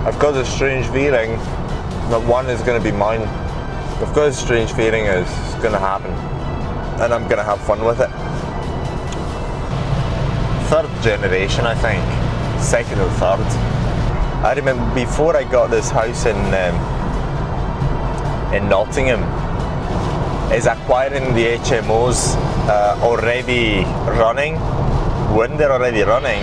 I've got a strange feeling that one is going to be mine. I've got a strange feeling it's going to happen, and I'm going to have fun with it. Third generation, I think. Second or third. I remember before I got this house in Nottingham, is acquiring the HMOs already running. When they're already running,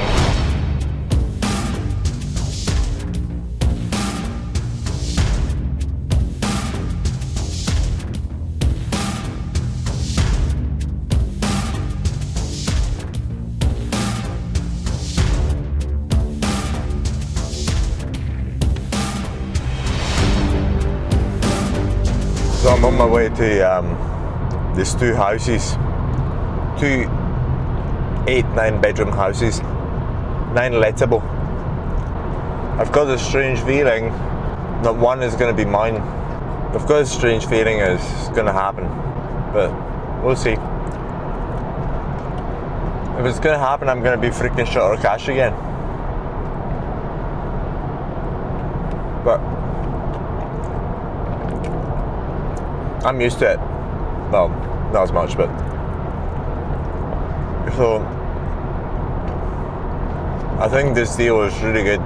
so I'm on my way to these two houses, two 8-9 bedroom houses, 9 lettable. I've got a strange feeling that one is going to be mine. I've got a strange feeling it's going to happen, but we'll see. If it's going to happen, I'm going to be freaking short of cash again. But I'm used to it. Well, not as much, but so I think this deal is really good.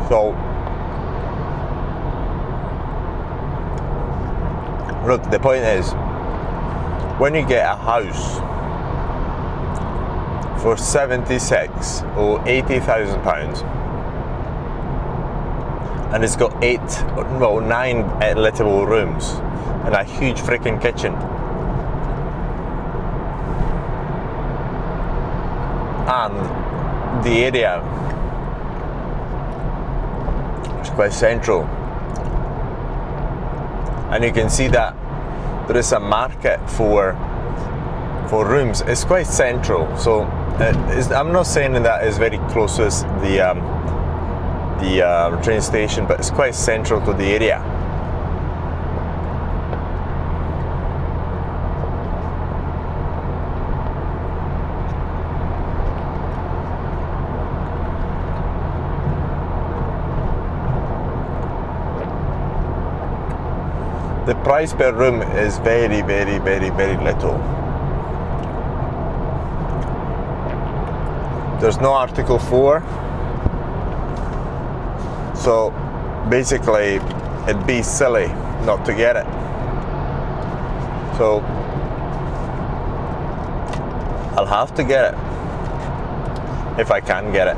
So look, the point is, when you get a house for 76 or 80,000 pounds, and it's got 9 lettable rooms and a huge freaking kitchen, and the area is quite central, and you can see that there is a market for rooms. It's quite central, so I'm not saying that it's very close to the train station, but it's quite central to the area. The price per room is very, very, very, very little. There's no Article 4. So basically, it'd be silly not to get it. So I'll have to get it if I can get it.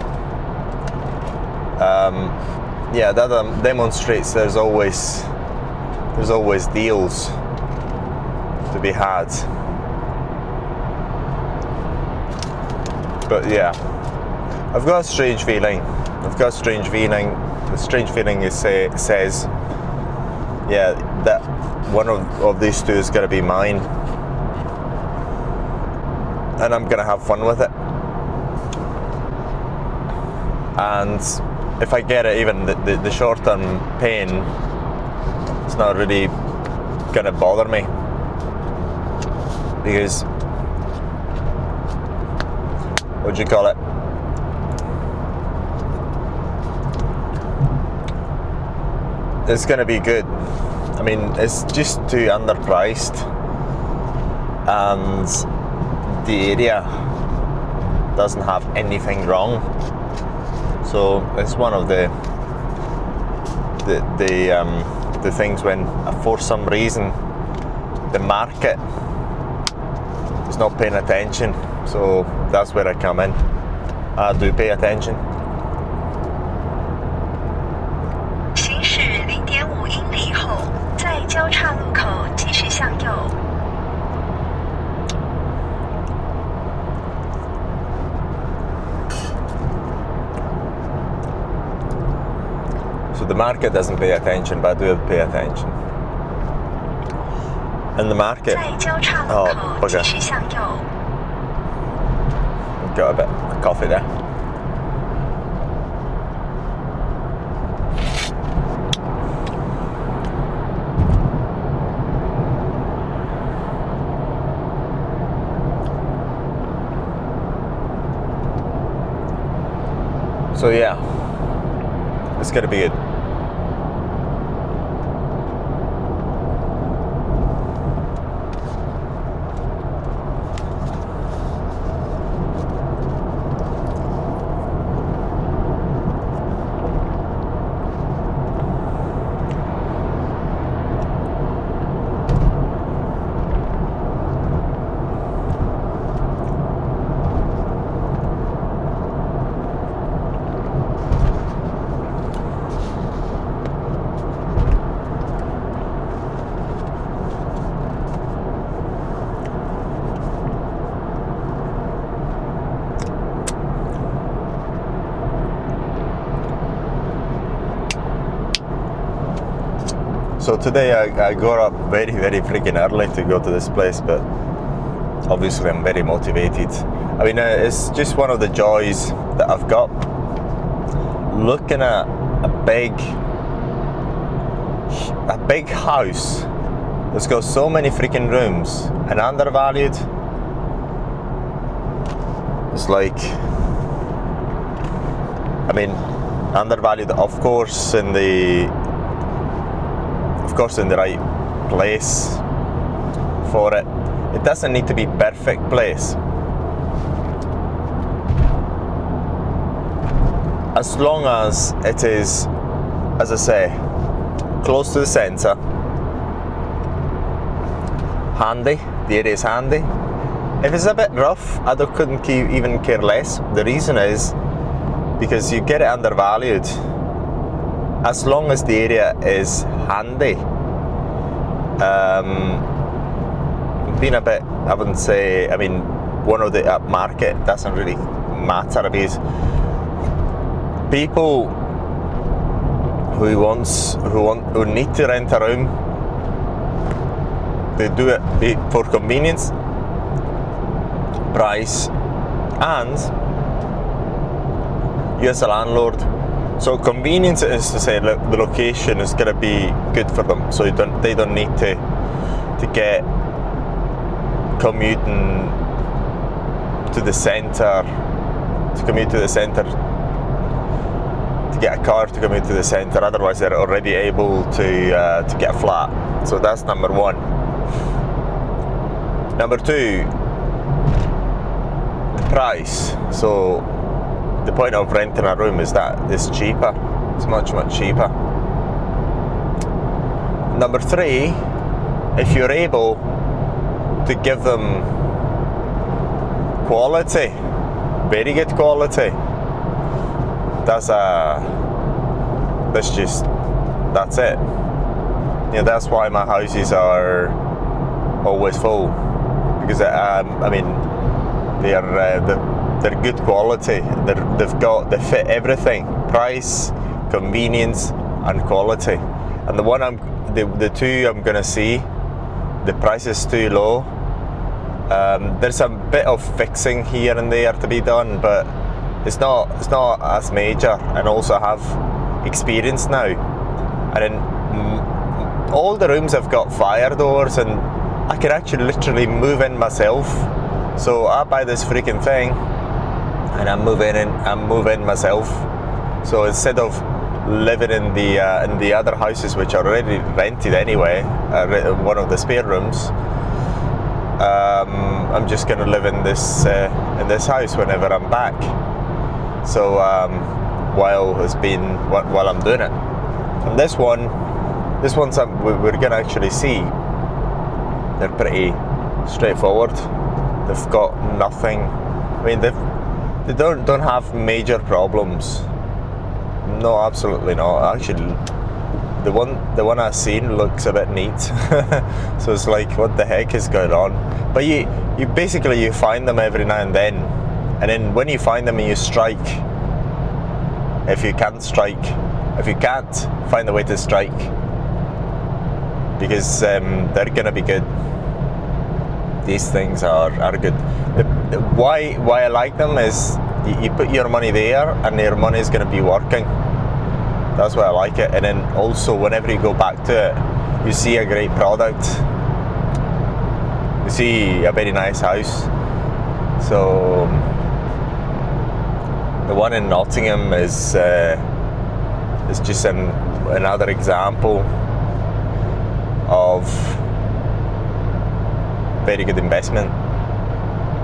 Yeah, that demonstrates there's always deals to be had. But yeah, I've got a strange feeling. The strange feeling says, yeah, that one of these two is going to be mine, and I'm going to have fun with it. And if I get it, even the short-term pain, it's not really going to bother me, because what do you call it? It's going to be good. I mean, it's just too underpriced, and the area doesn't have anything wrong. So it's one of the things when, for some reason, the market is not paying attention. So that's where I come in. I do pay attention. So the market doesn't pay attention, but I do pay attention. And the market, oh, bugger. Got a bit of coffee there. So yeah, it's gonna be good. So today I got up very freaking early to go to this place, but obviously I'm very motivated. I mean, it's just one of the joys that I've got, looking at a big house that's got so many freaking rooms and undervalued. It's like, I mean, undervalued of course in the right place for it. It doesn't need to be perfect place. As long as it is, as I say, close to the centre, handy, the area is handy. If it's a bit rough, I couldn't even care less. The reason is because you get it undervalued. As long as the area is handy. Being a bit, I wouldn't say, I mean, one of the upmarket doesn't really matter, because people who need to rent a room, they do it for convenience, price, and you as a landlord. So convenience is to say, look, the location is going to be good for them, so they don't need to get commuting to the centre, to get a car to commute to the centre. Otherwise, they're already able to get a flat. So that's number one. Number two, the price. So the point of renting a room is that it's cheaper. It's much cheaper. Number three, if you're able to give them quality, very good quality, that's it. You know, that's why my houses are always full, because I mean, they're good quality. They fit everything: price, convenience, and quality. And the two I'm gonna see, the price is too low. There's a bit of fixing here and there to be done, but it's not as major. And also I have experience now, and then all the rooms have got fire doors, and I can actually literally move in myself. So I buy this freaking thing, and I'm moving myself. So instead of living in the other houses which are already rented anyway, one of the spare rooms, I'm just gonna live in this house whenever I'm back. So while I'm doing it, and this one's we're gonna actually see. They're pretty straightforward. They've got nothing. I mean, they don't have major problems. No, absolutely not. Actually, the one I've seen looks a bit neat. So it's like, what the heck is going on? But you basically find them every now and then when you find them and you strike. If you can't, find a way to strike, because they're gonna be good. These things are good. Why I like them is you put your money there and your money is going to be working. That's why I like it. And then also, whenever you go back to it, you see a great product, you see a very nice house. So The one in Nottingham is just another example of very good investment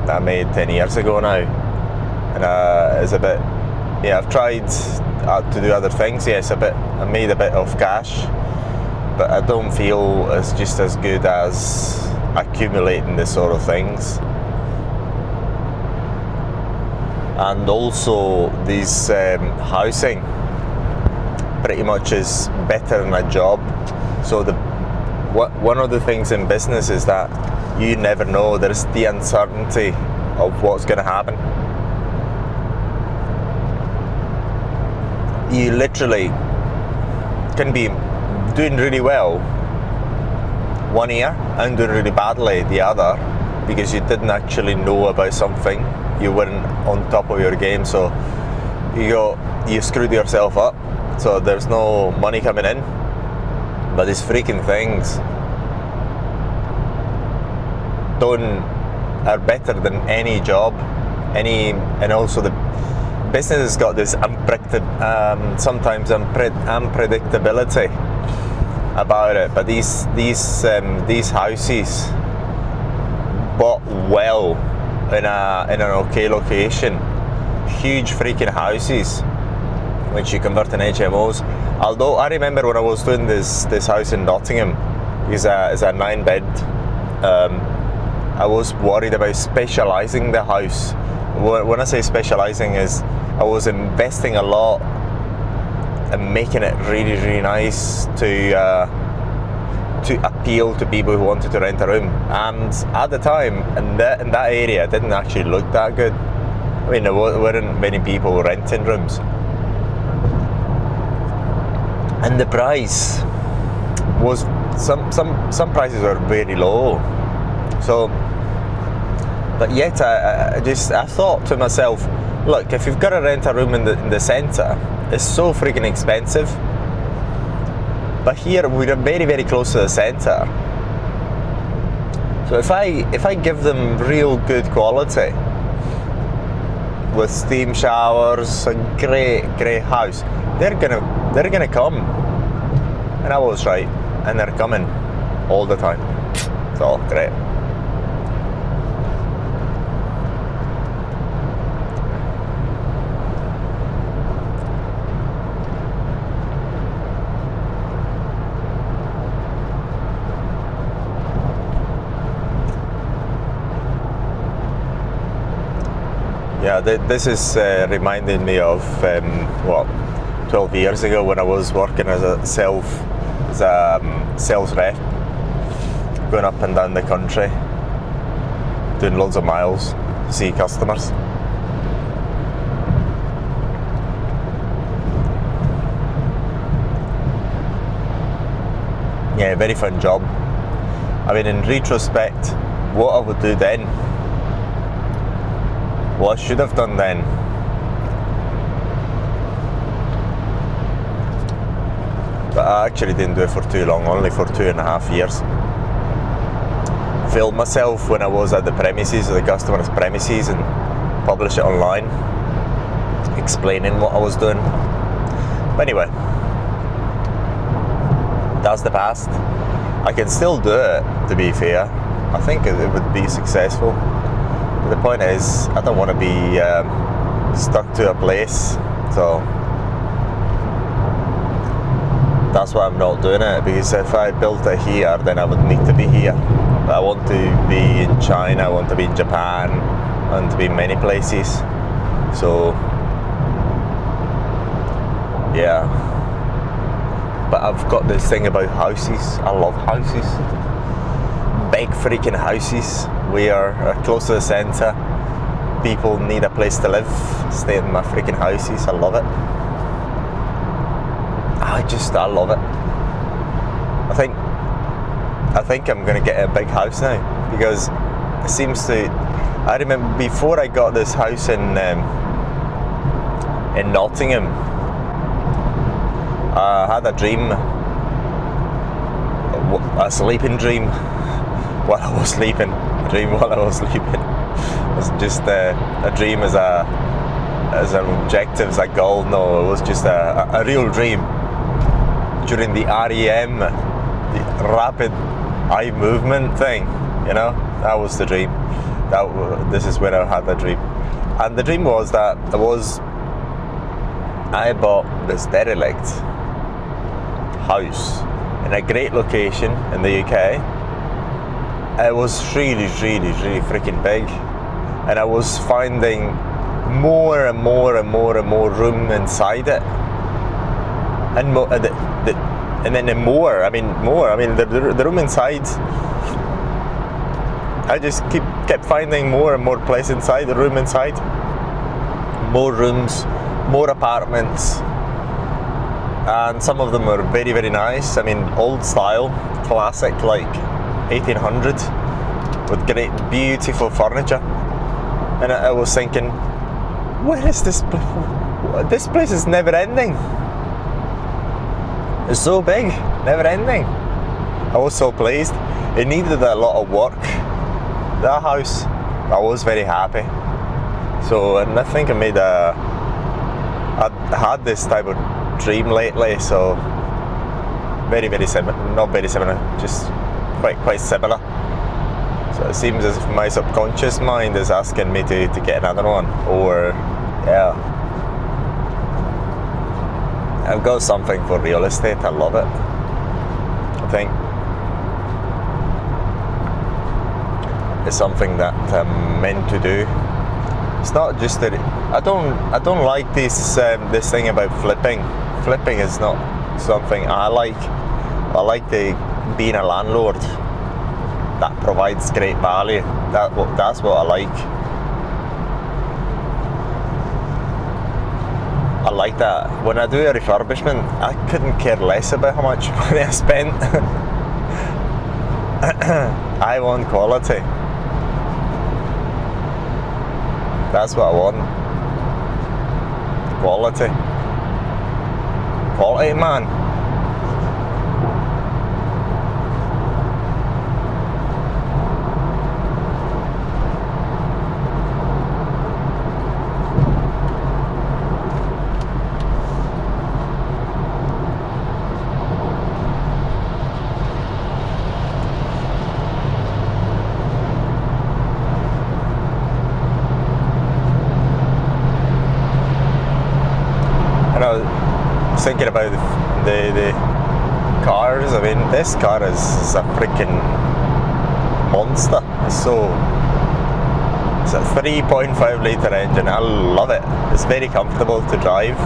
that I made 10 years ago now, and it's a bit, I've tried to do other things, yes, I made a bit of cash, but I don't feel it's just as good as accumulating this sort of things. And also this housing pretty much is better than a job. So one of the things in business is that you never know. There's the uncertainty of what's going to happen. You literally can be doing really well one year and doing really badly the other, because you didn't actually know about something. You weren't on top of your game, so you screwed yourself up. So there's no money coming in. But these freaking things are better than any job, and also the business has got this sometimes unpredictability about it. But these houses bought well in an okay location, huge freaking houses which you convert in HMOs. Although I remember when I was doing this house in Nottingham, it's a 9-bed, I was worried about specialising the house. When I say specialising, is I was investing a lot and making it really, really nice to appeal to people who wanted to rent a room. And at the time, in that area, it didn't actually look that good. I mean, there weren't many people renting rooms. And the price was, some prices were very low. So, but yet I thought to myself, look, if you've got to rent a room in the centre, it's so freaking expensive. But here we're very, very close to the centre. So if I give them real good quality with steam showers, a great house, they're gonna come. And I was right, and they're coming all the time. So great. Yeah, this is reminding me of 12 years ago when I was working as a sales rep, going up and down the country, doing loads of miles to see customers. Yeah, very fun job. I mean, in retrospect, what I would do then, what I should have done then, but I actually didn't do it for too long, only for 2.5 years. Filmed myself when I was at the premises, the customer's premises, and publish it online, explaining what I was doing. But anyway, that's the past. I can still do it, to be fair. I think it would be successful. But the point is, I don't want to be stuck to a place, so that's why I'm not doing it. Because if I built it here, then I would need to be here. But I want to be in China, I want to be in Japan, I want to be in many places. So yeah. But I've got this thing about houses. I love houses. Big freaking houses where close to the centre. People need a place to live. Stay in my freaking houses. I love it. I love it. I think I'm gonna get a big house now, because it seems to. I remember before I got this house in Nottingham, I had a dream, a sleeping dream while I was sleeping. A dream while I was sleeping. It was just a dream as as an objective, as a goal. No, it was just a real dream. During the REM, the rapid eye movement thing, you know, that was the dream. This is where I had the dream. And the dream was that I bought this derelict house in a great location in the UK. It was really, really, really freaking big, and I was finding more and more and more and more room inside it, and more. And then more. I mean, the room inside. I just kept finding more and more place inside the room inside. More rooms, more apartments, and some of them were very, very nice. I mean, old style, classic, like 1800, with great, beautiful furniture. And I was thinking, where is this place? This place is never ending. It's so big, never ending. I was so pleased. It needed a lot of work, that house. I was very happy. So, and I think I'd had this type of dream lately, so very, very similar, not very similar, just quite similar. So it seems as if my subconscious mind is asking me to get another one, or yeah. I've got something for real estate. I love it. I think it's something that I'm meant to do. It's not just that I don't like this thing about flipping. Flipping is not something I like. I like being a landlord that provides great value. That's what I like. I like that. When I do a refurbishment, I couldn't care less about how much money I spent. I want quality. That's what I want. Quality. Quality, man. And I was thinking about the cars. I mean, this car is a freaking monster. It's a 3.5 litre engine. I love it. It's very comfortable to drive.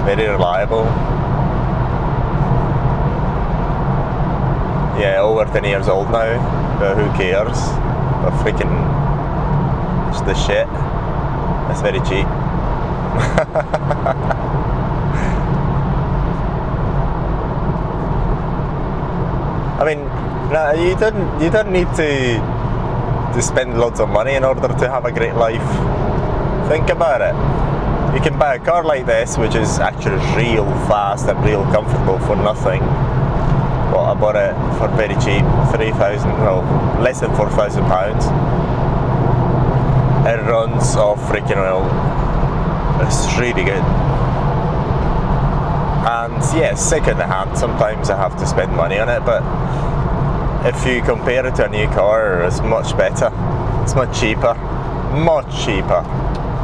Very reliable. Yeah, over 10 years old now, but who cares? But freaking, it's the shit. It's very cheap. I mean, no, you don't need to spend loads of money in order to have a great life. Think about it. You can buy a car like this, which is actually real fast and real comfortable for nothing. Well, I bought it for very cheap, less than £4,000. It runs off freaking oil. It's really good. And yeah, second hand, sometimes I have to spend money on it, but if you compare it to a new car, it's much better. It's much cheaper. Much cheaper.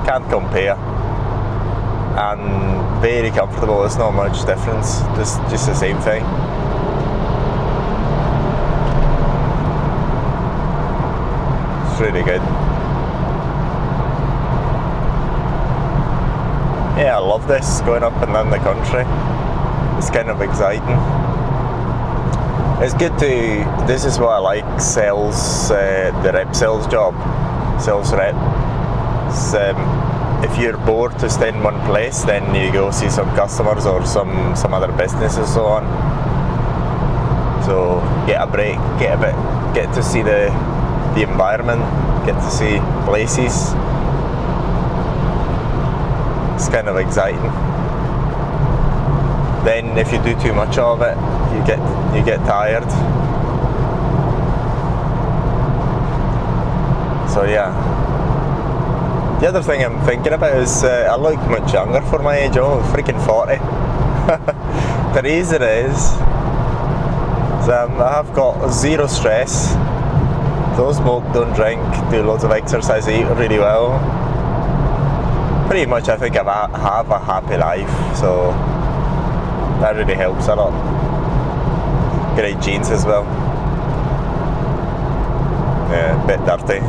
Can't compare. And very comfortable. It's not much difference. Just the same thing. It's really good. Yeah, I love this, going up and down the country. It's kind of exciting. It's good this is what I like, sales, the rep sales job, sales rep. If you're bored to stay in one place, then you go see some customers or some other business and so on. So get a break, get to see the environment, get to see places. It's kind of exciting. Then if you do too much of it, you get tired. So yeah. The other thing I'm thinking about is I look much younger for my age. I'm freaking 40. The reason is I have got zero stress. Don't smoke, don't drink, do loads of exercise, eat really well. Pretty much I think I have a happy life, so that really helps a lot. Great genes as well. Yeah, a bit dirty.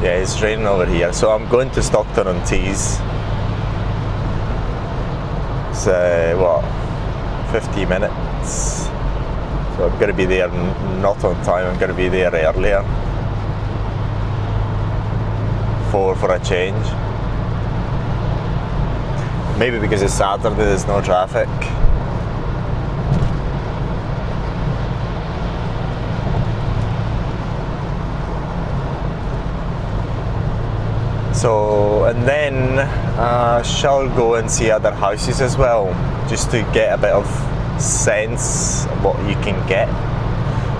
Yeah, it's raining over here, so I'm going to Stockton-on-Tees. It's what, 50 minutes. So I'm going to be there not on time. I'm going to be there earlier for a change. Maybe because it's Saturday, there's no traffic. So, and then shall go and see other houses as well, just to get a bit of sense of what you can get.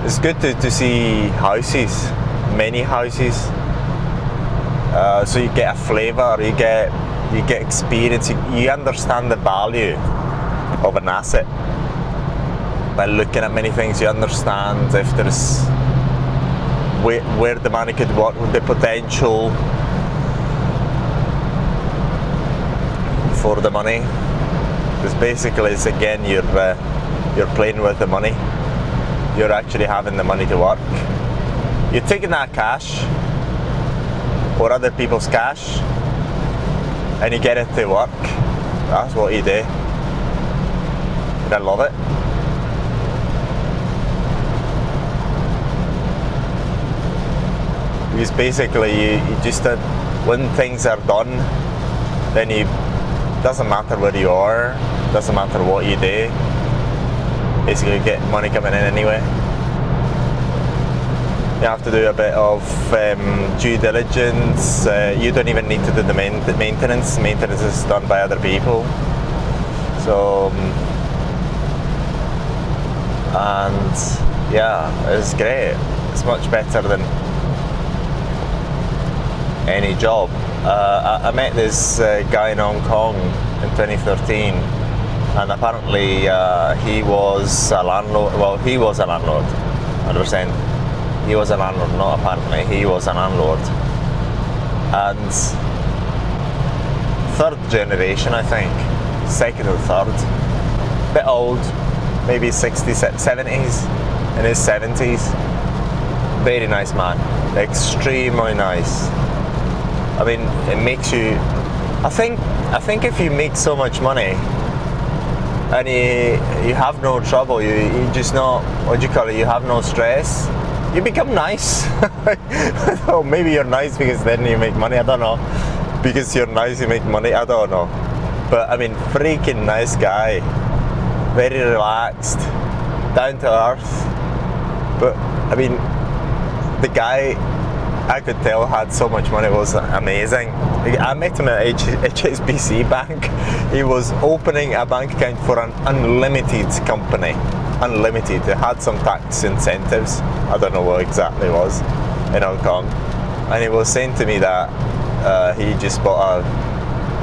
It's good to see houses, many houses, so you get a flavour, you get experience, you understand the value of an asset. By looking at many things, you understand if there's where the money could work, the potential for the money, because basically it's again you're playing with the money. You're actually having the money to work. You're taking that cash or other people's cash and you get it to work. That's what you do. And I love it. Because basically you just when things are done, then you doesn't matter where you are, doesn't matter what you do, basically you get money coming in anyway. You have to do a bit of due diligence. You don't even need to do the maintenance. Maintenance is done by other people. So, and yeah, it's great. It's much better than any job. I met this guy in Hong Kong in 2013, and apparently he was a landlord. Well, he was a landlord, 100%. He was a landlord, not apparently. He was a landlord. And third generation, I think. Second or third. Bit old, maybe 60s, 70s, in his 70s. Very nice man. Extremely nice. I mean, it makes you. I think if you make so much money and you have no trouble, you just not, what do you call it? You have no stress. You become nice. Oh, maybe you're nice because then you make money. I don't know. Because you're nice, you make money. I don't know. But I mean, freaking nice guy. Very relaxed, down to earth. But I mean, the guy, I could tell, had so much money. It was amazing. I met him at HSBC Bank. He was opening a bank account for an unlimited company. Unlimited. It had some tax incentives. I don't know what exactly it was in Hong Kong. And he was saying to me that he just bought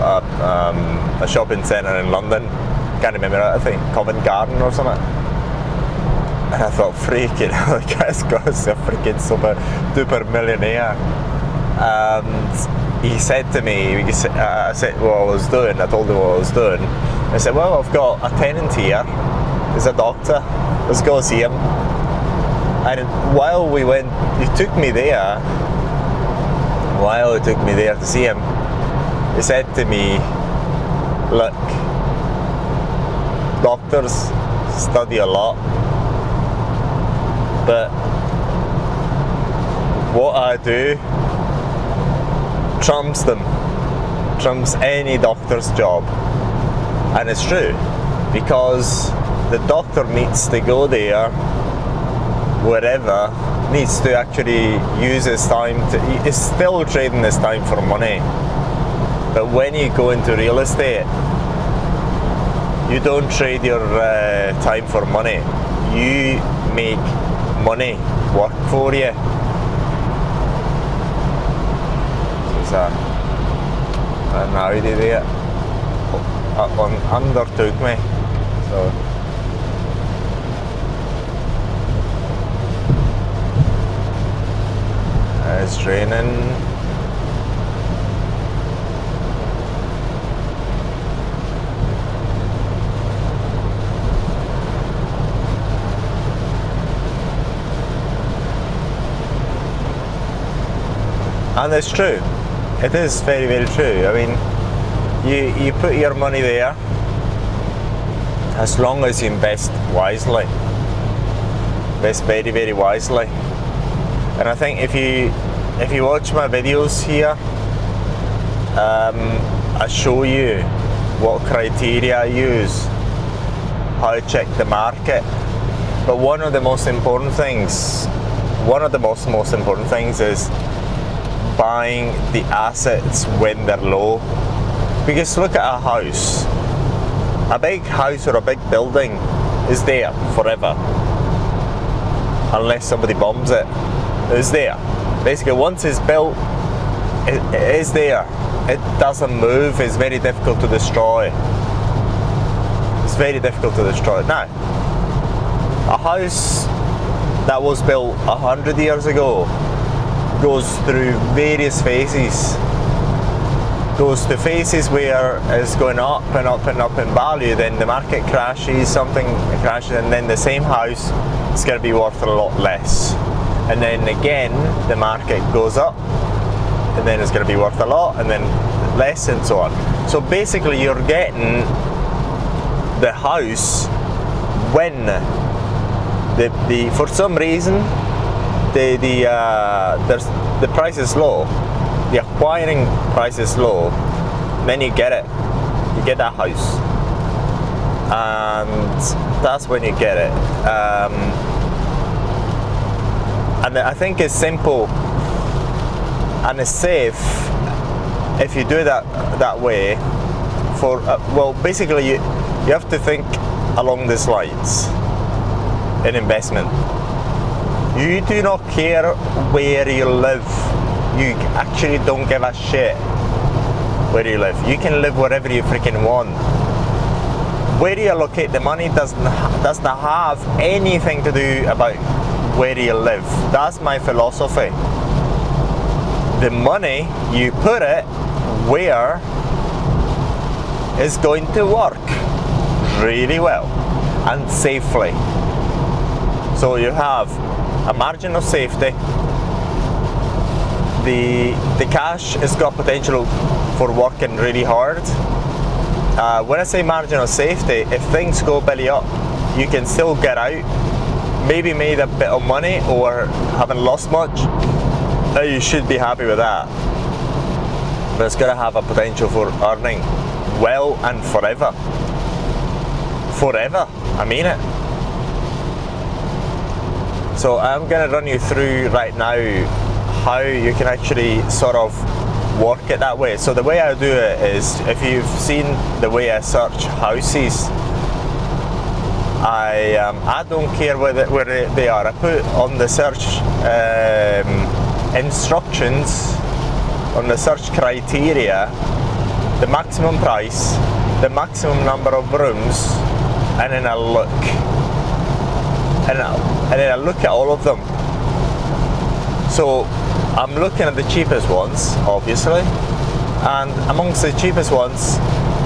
a shopping centre in London. Can't remember. I think Covent Garden or something. And I thought, freaking hell, the guy's got a freaking super duper millionaire. And he said to me, I said what I was doing, I told him what I was doing. I said, well, I've got a tenant here, he's a doctor, let's go see him. And while we went, he took me there to see him, he said to me, look, doctors study a lot, but what I do trumps them, trumps any doctor's job. And it's true, because the doctor needs to go there wherever needs to actually use his time to, he is still trading his time for money. But when you go into real estate, you don't trade your time for money. You make money work for you. So an Audi there undertook me. So it's raining. And it's true. It is very, very true. I mean, you put your money there as long as you invest wisely. Invest very, very wisely. And I think if you watch my videos here, I show you what criteria I use, how I check the market. But one of the most important things is buying the assets when they're low. Because look at a house. A big house or a big building is there forever. Unless somebody bombs it. It's there. Basically, once it's built, it is there. It doesn't move. It's very difficult to destroy. It's very difficult to destroy. Now, a house that was built 100 years ago goes through various phases. Goes to phases where it's going up and up and up in value, then the market crashes, something crashes, and then the same house is going to be worth a lot less. And then again, the market goes up, and then it's going to be worth a lot, and then less, and so on. So basically, you're getting the house when for some reason the price is low, the acquiring price is low, then you get it. You get that house, and that's when you get it. And I think it's simple and it's safe if you do it that way. For well, basically you have to think along these lines in investment. You do not care where you live. You actually don't give a shit where you live. You can live wherever you freaking want. Where you allocate the money doesn't have anything to do about where you live. That's my philosophy. The money, you put it where is going to work really well and safely. So you have a margin of safety. The cash has got potential for working really hard. When I say margin of safety, if things go belly up, you can still get out, maybe made a bit of money or haven't lost much. You should be happy with that. But it's got to have a potential for earning well and forever. Forever, I mean it. So I'm going to run you through right now how you can actually sort of work it that way. So the way I do it is, if you've seen the way I search houses, I don't care where they are. I put on the search instructions, on the search criteria, the maximum price, the maximum number of rooms, and then I look. And then I look at all of them. So I'm looking at the cheapest ones, obviously, and amongst the cheapest ones,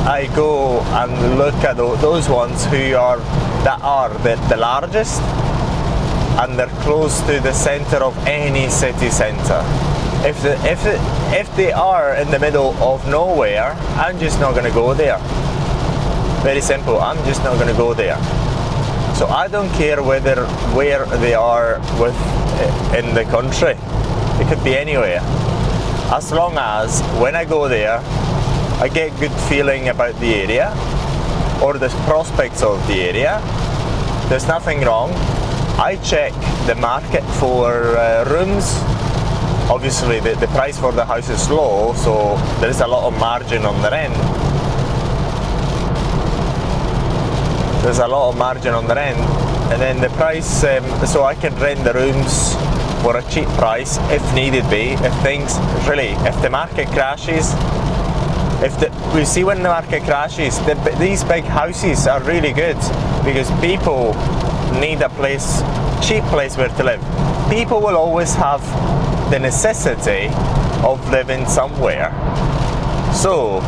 I go and look at those ones that are the largest, and they're close to the center of any city center. If they are in the middle of nowhere, I'm just not going to go there. Very simple. I'm just not going to go there. So I don't care where they are in the country. It could be anywhere. As long as when I go there, I get good feeling about the area or the prospects of the area. There's nothing wrong. I check the market for rooms. Obviously the price for the house is low, so there is a lot of margin on the rent. There's a lot of margin on the rent, and then the price, so I can rent the rooms for a cheap price if needed be. If the market crashes, we see when the market crashes, these big houses are really good because people need a cheap place where to live. People will always have the necessity of living somewhere. So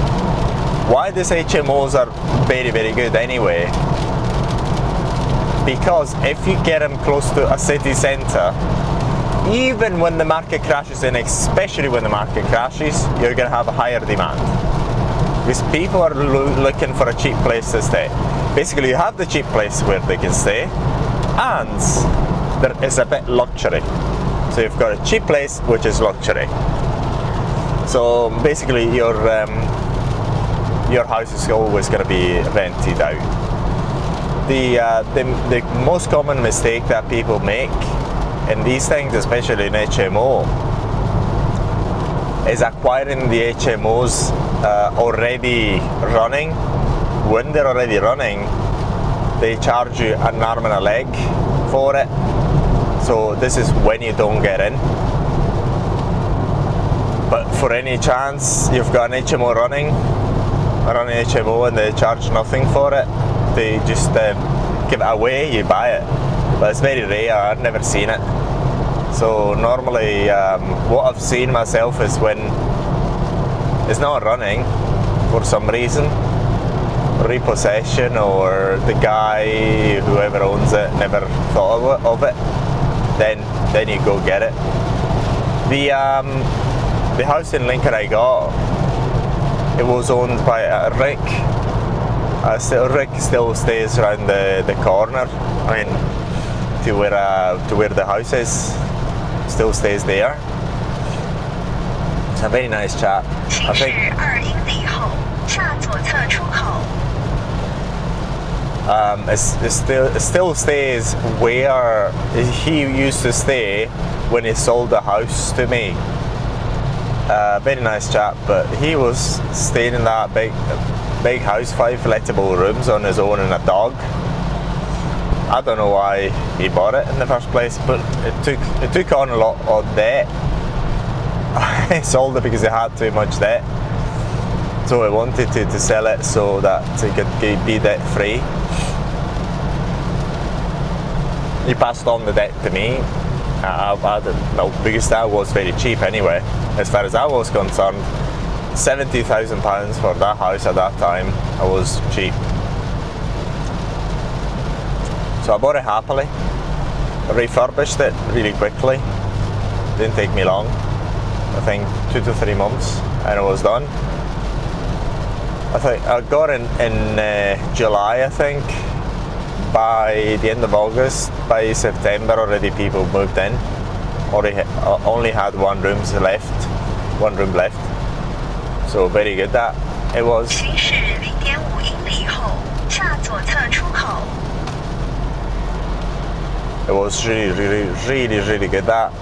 why these HMOs are very, very good anyway? Because if you get them close to a city centre, even when the market crashes, and especially when the market crashes, you're going to have a higher demand. Because people are looking for a cheap place to stay. Basically, you have the cheap place where they can stay, and there is a bit luxury. So you've got a cheap place, which is luxury. So basically, your house is always going to be rented out. The most common mistake that people make in these things, especially in HMO, is acquiring the HMOs already running. When they're already running, they charge you an arm and a leg for it. So this is when you don't get in. But for any chance you've got an HMO running HMO and they charge nothing for it, they just give it away, you buy it. But it's very rare, I've never seen it. So normally what I've seen myself is when it's not running for some reason, repossession, or the guy, whoever owns it, never thought of it, then you go get it. The house in Lincoln I got, it was owned by Rick. Rick still stays around the corner. I mean, to where the house is, still stays there. It's a very nice chap. I think it still stays where he used to stay when he sold the house to me. Very nice chap, but he was staying in that big house, 5 lettable rooms on his own and a dog. I don't know why he bought it in the first place, but it took on a lot of debt. He sold it because he had too much debt, so he wanted to sell it so that he could be debt free. He passed on the debt to me. I didn't know, because that was very cheap anyway. As far as I was concerned, £70,000 for that house at that time, I was cheap. So I bought it happily, refurbished it really quickly. Didn't take me long. I think 2 to 3 months, and it was done. I think I got in July, I think. By the end of August, by September already people moved in. Only had one room left. So very good that it was. It was really good that.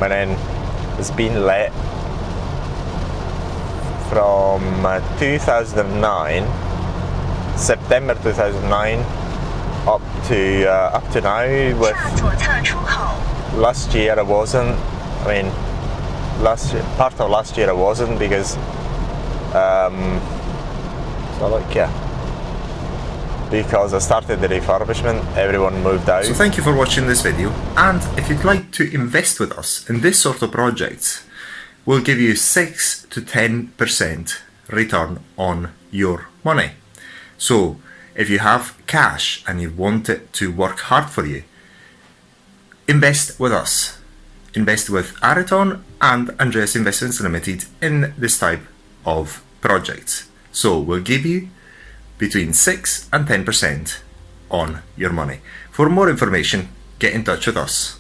And then it's been let from 2009, September 2009, up to now. With last year I wasn't. I mean, part of last year I wasn't because because I started the refurbishment, everyone moved out. So thank you for watching this video, and if you'd like to invest with us in this sort of projects, we'll give you 6 to 10% return on your money. So if you have cash and you want it to work hard for you, invest with us. Invest with Areton and Andreas Investments Limited in this type of projects. So we'll give you between 6 and 10% on your money. For more information, get in touch with us.